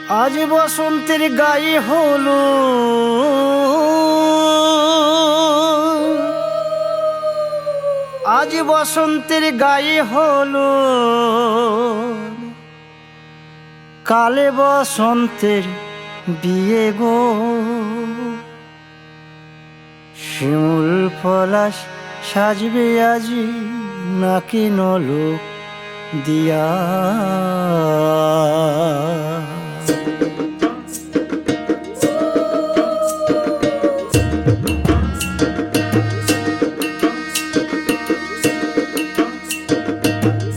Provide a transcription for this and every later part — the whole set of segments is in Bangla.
আজ বসন্তের গায়ে হলো আজ বসন্তের গায়ে হলো কালে বসন্তের বিয়ে গো। শিমুল পলাশ সাজবে আজি নাকি নলক দিয়া।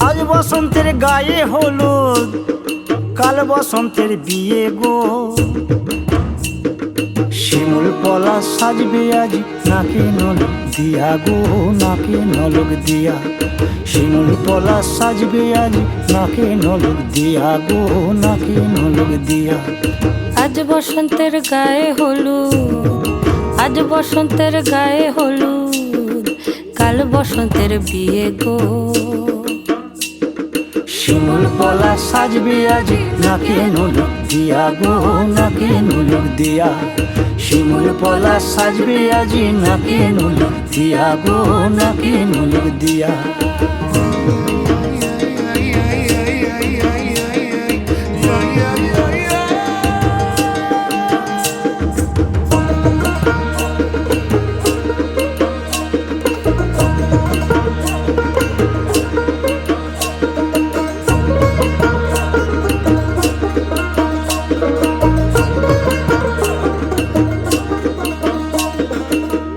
আজ বসন্তের গায়ে হলুদ কাল বসন্তের বিয়ে গো। শিমুল পলাশ সাজবে আজি নাকে নলক দিয়া গো, নাকে নলক দিয়া। শিমুল পলাশ সাজবে আজি নাকে নলক দিয়া গো, নাকে নলক দিয়া। আজ বসন্তের গায়ে হলুদ, আজ বসন্তের গায়ে হলুদ, কাল বসন্তের বিয়ে গো। শিমুল পলাশ সাজবে আজি নাকে নলক দিয়া গো, নাকে নলক দিয়া। শিমুল পলাশ সাজবে আজি নাকে নলক দিয়া গো, নাকে নলক দিয়া।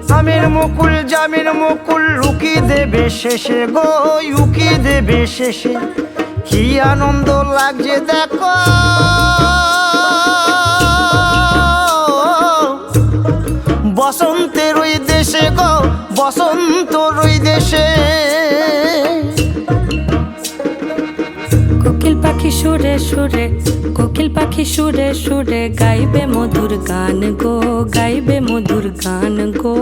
জামের মুকুল জামের মুকুল লুকি দেবে শেষে গো, লুকি দেবে শেষে। কি আনন্দ লাগছে দেখো বসন্তের ওই দেশে গো, বসন্তর ওই দেশে। কোকিল পাখি সুরে সুরে, কোকিল পাখি সুরে সুরে গাইবে মধুর গান গো, গাইবে মধুর গান গো।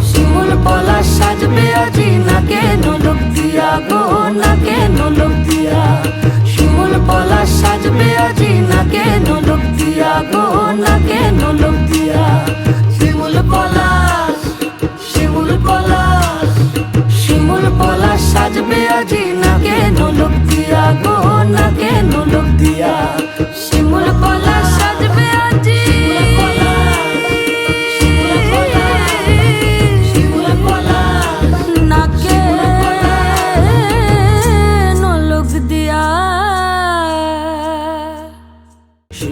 শিমুল পলাশ সাজবে আজি নাকে নলক দিয়া গো, নাকে নলক দিয়া।